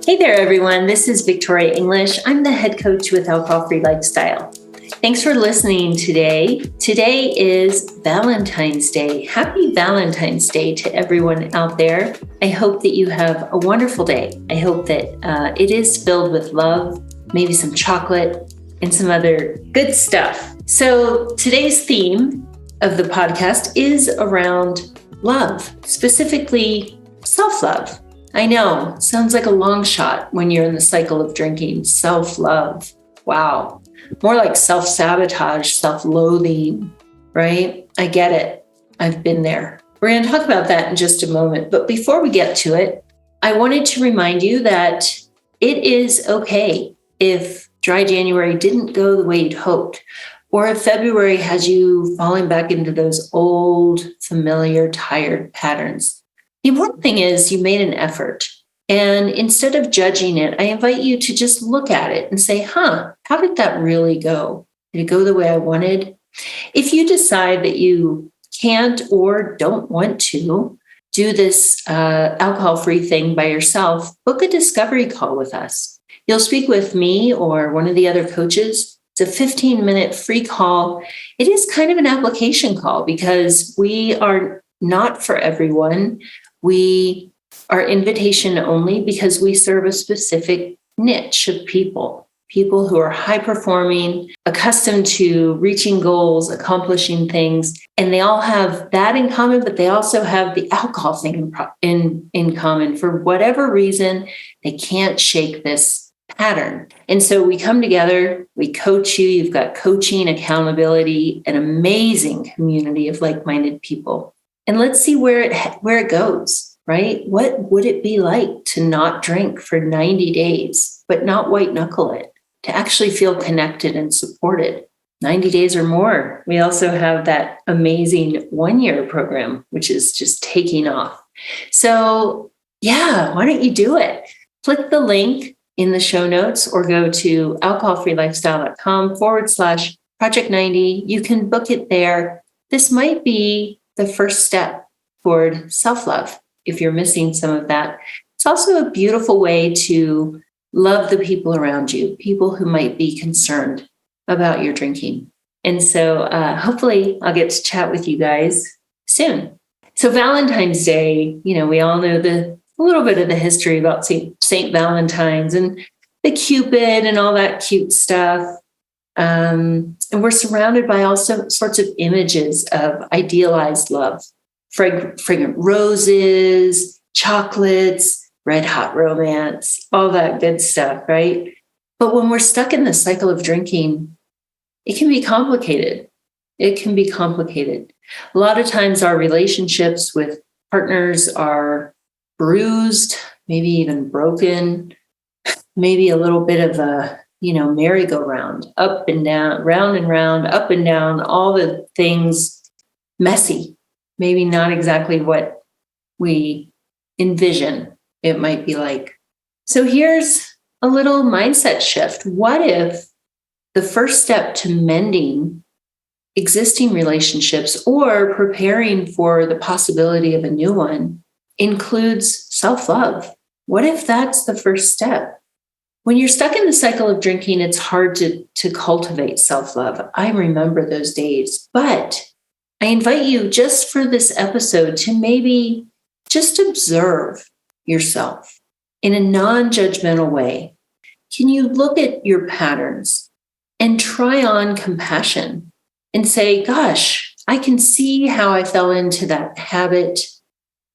Hey there, everyone. This is Victoria English. I'm the head coach with Alcohol-Free Lifestyle. Thanks for listening today. Today is Valentine's Day. Happy Valentine's Day to everyone out there. I hope that you have a wonderful day. I hope that it is filled with love, maybe some chocolate, and some other good stuff. So today's theme of the podcast is around love, specifically self-love. I know, sounds like a long shot when you're in the cycle of drinking. Self-love. Wow. More like self-sabotage, self-loathing, right? I get it. I've been there. We're going to talk about that in just a moment. But before we get to it, I wanted to remind you that it is okay if dry January didn't go the way you'd hoped, or if February has you falling back into those old, familiar, tired patterns. The important thing is you made an effort. And instead of judging it, I invite you to just look at it and say, how did that really go? Did it go the way I wanted? If you decide that you can't or don't want to do this alcohol-free thing by yourself, book a discovery call with us. You'll speak with me or one of the other coaches. It's a 15-minute free call. It is kind of an application call because we are not for everyone. We are invitation only because we serve a specific niche of people who are high performing, accustomed to reaching goals, accomplishing things. And they all have that in common, but they also have the alcohol thing in common. For whatever reason, they can't shake this pattern. And so we come together, we coach you. You've got coaching, accountability, an amazing community of like-minded people. And let's see where it goes, right? What would it be like to not drink for 90 days, but not white knuckle it, to actually feel connected and supported? 90 days or more. We also have that amazing 1-year program, which is just taking off. So yeah, why don't you do it? Click the link in the show notes or go to alcoholfreelifestyle.com/project90. You can book it there. This might be the first step toward self-love. If you're missing some of that, it's also a beautiful way to love the people around you, people who might be concerned about your drinking. And so hopefully I'll get to chat with you guys soon. So Valentine's Day, we all know a little bit of the history about Saint Valentine's and the Cupid and all that cute stuff. And we're surrounded by all sorts of images of idealized love, fragrant roses, chocolates, red hot romance, all that good stuff, right? But when we're stuck in the cycle of drinking, it can be complicated. A lot of times our relationships with partners are bruised, maybe even broken, maybe a little bit of a merry-go-round, up and down, round and round, up and down, all the things messy, maybe not exactly what we envision it might be like. So here's a little mindset shift. What if the first step to mending existing relationships or preparing for the possibility of a new one includes self-love? What if that's the first step? When you're stuck in the cycle of drinking, it's hard to cultivate self-love. I remember those days, but I invite you just for this episode to maybe just observe yourself in a non-judgmental way. Can you look at your patterns and try on compassion and say, gosh, I can see how I fell into that habit.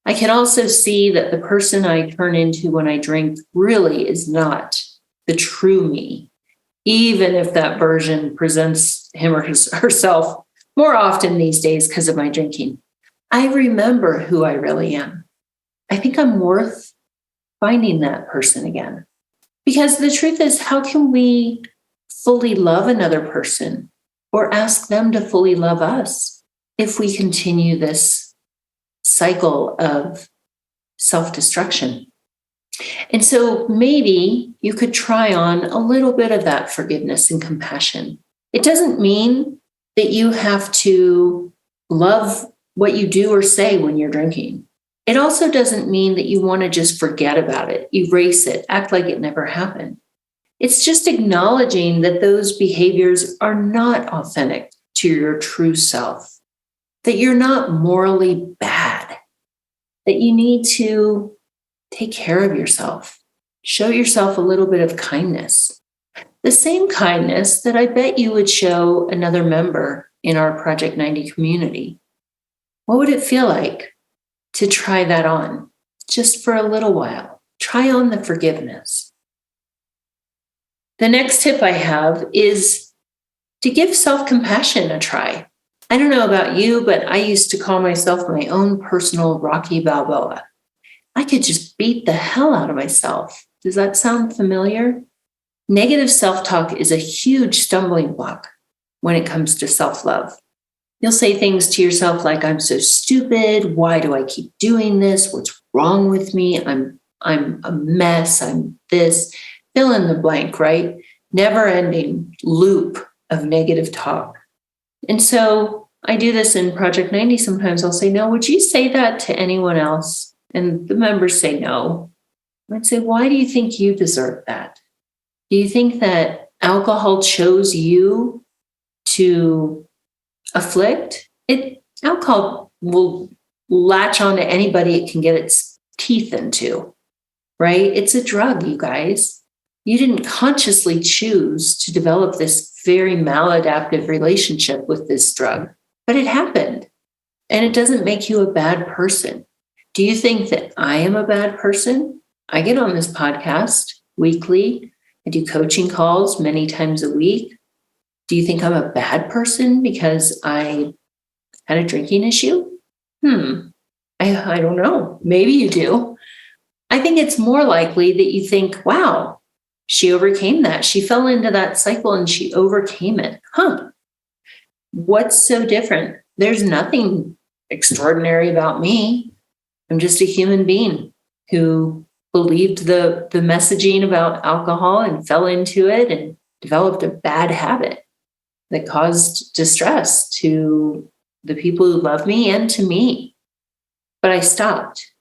I can also see that the person I turn into when I drink really is not the true me, even if that version presents him or herself more often these days because of my drinking. I remember who I really am. I think I'm worth finding that person again. Because the truth is, how can we fully love another person or ask them to fully love us if we continue this cycle of self-destruction? And so maybe you could try on a little bit of that forgiveness and compassion. It doesn't mean that you have to love what you do or say when you're drinking. It also doesn't mean that you want to just forget about it, erase it, act like it never happened. It's just acknowledging that those behaviors are not authentic to your true self, that you're not morally bad, that you need to take care of yourself, show yourself a little bit of kindness. The same kindness that I bet you would show another member in our Project 90 community. What would it feel like to try that on just for a little while? Try on the forgiveness. The next tip I have is to give self-compassion a try. I don't know about you, but I used to call myself my own personal Rocky Balboa. I could just beat the hell out of myself. Does that sound familiar? Negative self-talk is a huge stumbling block when it comes to self-love. You'll say things to yourself like, I'm so stupid. Why do I keep doing this? What's wrong with me? I'm a mess. I'm this. Fill in the blank, right? Never-ending loop of negative talk. And so I do this in Project 90. Sometimes I'll say, no, would you say that to anyone else? And the members say no. I'd say, why do you think you deserve that? Do you think that alcohol chose you to afflict? Alcohol will latch on to anybody it can get its teeth into, right? It's a drug, you guys. You didn't consciously choose to develop this very maladaptive relationship with this drug, but it happened. And it doesn't make you a bad person. Do you think that I am a bad person? I get on this podcast weekly. I do coaching calls many times a week. Do you think I'm a bad person because I had a drinking issue? I don't know. Maybe you do. I think it's more likely that you think, wow, she overcame that. She fell into that cycle and she overcame it. What's so different? There's nothing extraordinary about me. I'm just a human being who believed the messaging about alcohol and fell into it and developed a bad habit that caused distress to the people who love me and to me. But I stopped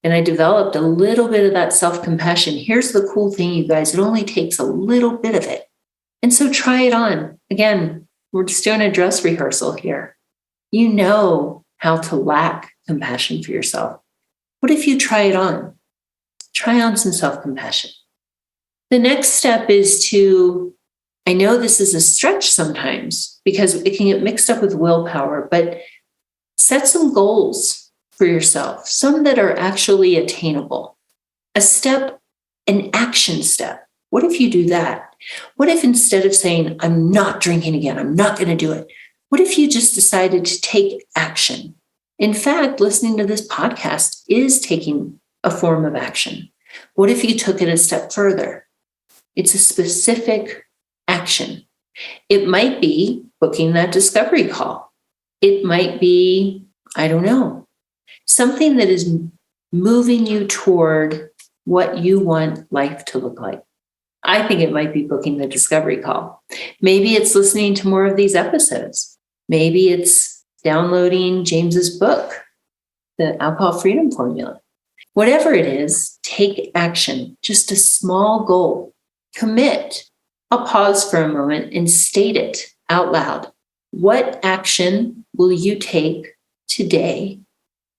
and I developed a little bit of that self-compassion. Here's the cool thing, you guys. It only takes a little bit of it. And so try it on. Again, we're just doing a dress rehearsal here. You know how to lack compassion for yourself. What if you try it on? Try on some self-compassion. The next step is I know this is a stretch sometimes because it can get mixed up with willpower, but set some goals for yourself, some that are actually attainable. An action step. What if you do that? What if instead of saying, I'm not drinking again, I'm not going to do it, what if you just decided to take action? In fact, listening to this podcast is taking a form of action. What if you took it a step further? It's a specific action. It might be booking that discovery call. It might be, I don't know, something that is moving you toward what you want life to look like. I think it might be booking the discovery call. Maybe it's listening to more of these episodes. Maybe it's downloading James's book, The Alcohol Freedom Formula. Whatever it is, take action, just a small goal. Commit. I'll pause for a moment and state it out loud. What action will you take today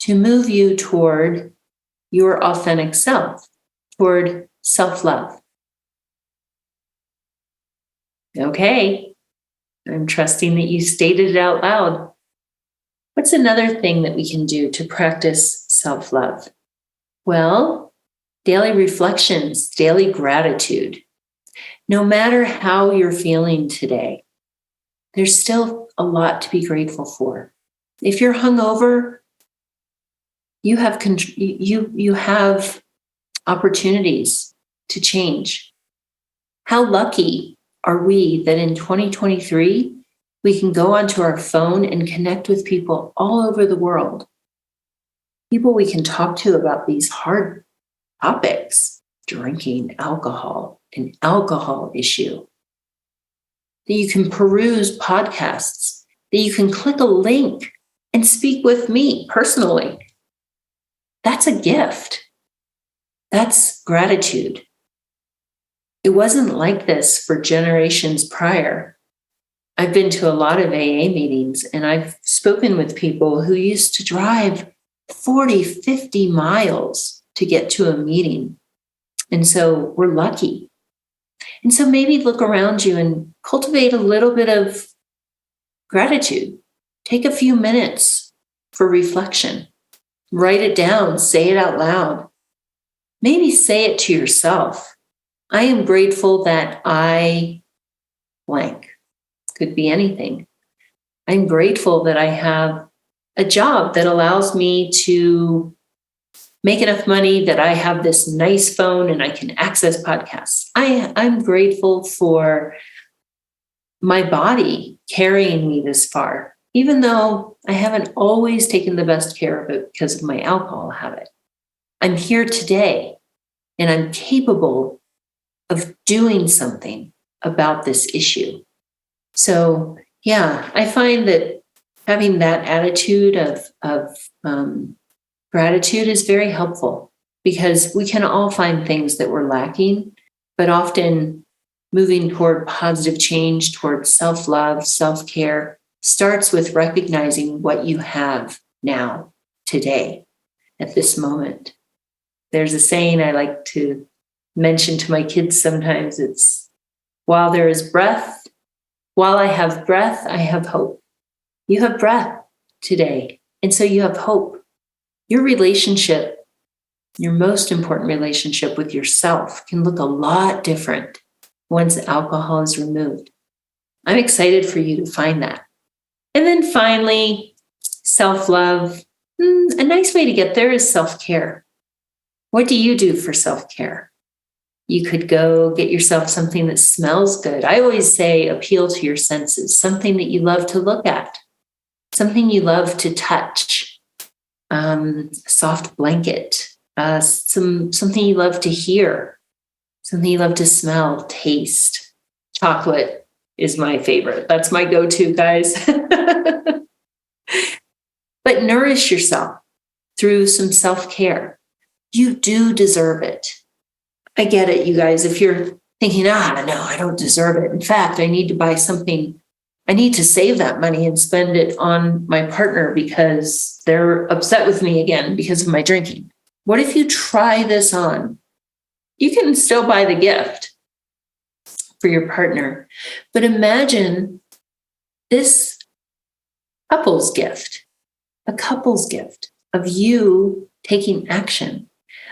to move you toward your authentic self, toward self-love? Okay, I'm trusting that you stated it out loud. What's another thing that we can do to practice self-love? Well, daily reflections, daily gratitude. No matter how you're feeling today, there's still a lot to be grateful for. If you're hungover, you have opportunities to change. How lucky are we that in 2023, we can go onto our phone and connect with people all over the world. People we can talk to about these hard topics, drinking, alcohol, an alcohol issue. That you can peruse podcasts, that you can click a link and speak with me personally. That's a gift. That's gratitude. It wasn't like this for generations prior. I've been to a lot of AA meetings, and I've spoken with people who used to drive 40, 50 miles to get to a meeting. And so we're lucky. And so maybe look around you and cultivate a little bit of gratitude. Take a few minutes for reflection. Write it down, say it out loud. Maybe say it to yourself. I am grateful that I blank. Could be anything. I'm grateful that I have a job that allows me to make enough money that I have this nice phone and I can access podcasts. I'm grateful for my body carrying me this far, even though I haven't always taken the best care of it because of my alcohol habit. I'm here today and I'm capable of doing something about this issue. So, yeah, I find that having that attitude of gratitude is very helpful, because we can all find things that we're lacking, but often moving toward positive change, toward self-love, self-care starts with recognizing what you have now, today, at this moment. There's a saying I like to mention to my kids sometimes. It's, while there is breath, while I have breath, I have hope. You have breath today, and so you have hope. Your relationship, your most important relationship with yourself, can look a lot different once alcohol is removed. I'm excited for you to find that. And then finally, self-love. A nice way to get there is self-care. What do you do for self-care? You could go get yourself something that smells good. I always say appeal to your senses, something that you love to look at, something you love to touch, a soft blanket, something you love to hear, something you love to smell, taste. Chocolate is my favorite. That's my go-to, guys. But nourish yourself through some self-care. You do deserve it. I get it, you guys. If you're thinking, no, I don't deserve it. In fact, I need to buy something. I need to save that money and spend it on my partner because they're upset with me again because of my drinking. What if you try this on? You can still buy the gift for your partner, but imagine this couple's gift, a couple's gift of you taking action,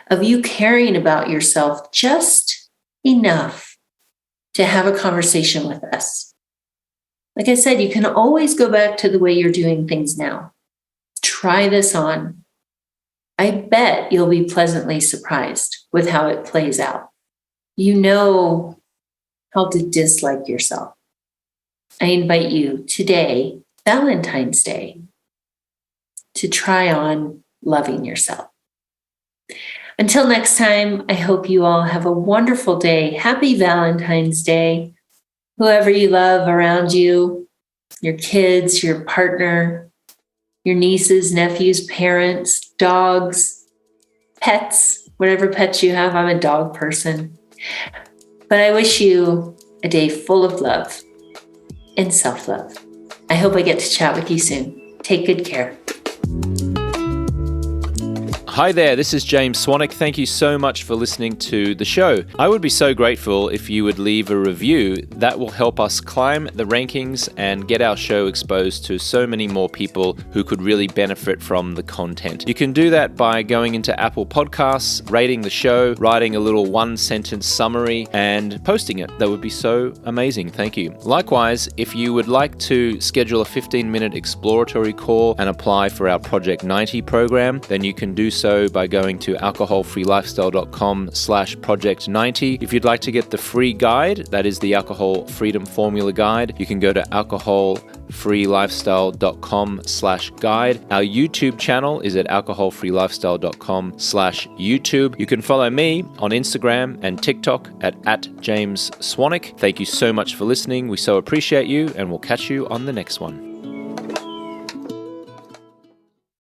of you caring about yourself just enough to have a conversation with us. Like I said, you can always go back to the way you're doing things now. Try this on. I bet you'll be pleasantly surprised with how it plays out. You know how to dislike yourself. I invite you today, Valentine's Day, to try on loving yourself. Until next time, I hope you all have a wonderful day. Happy Valentine's Day. Whoever you love around you, your kids, your partner, your nieces, nephews, parents, dogs, pets, whatever pets you have. I'm a dog person. But I wish you a day full of love and self-love. I hope I get to chat with you soon. Take good care. Hi there, this is James Swanwick. Thank you so much for listening to the show. I would be so grateful if you would leave a review. That will help us climb the rankings and get our show exposed to so many more people who could really benefit from the content. You can do that by going into Apple Podcasts, rating the show, writing a little one-sentence summary, and posting it. That would be so amazing. Thank you. Likewise, if you would like to schedule a 15-minute exploratory call and apply for our Project 90 program, then you can do so by going to alcoholfreelifestyle.com/project90. If you'd like to get the free guide, that is the Alcohol Freedom Formula Guide, you can go to alcoholfreelifestyle.com/guide. Our YouTube channel is at alcoholfreelifestyle.com/YouTube. You can follow me on Instagram and TikTok at James Swanwick. Thank you so much for listening. We so appreciate you, and we'll catch you on the next one.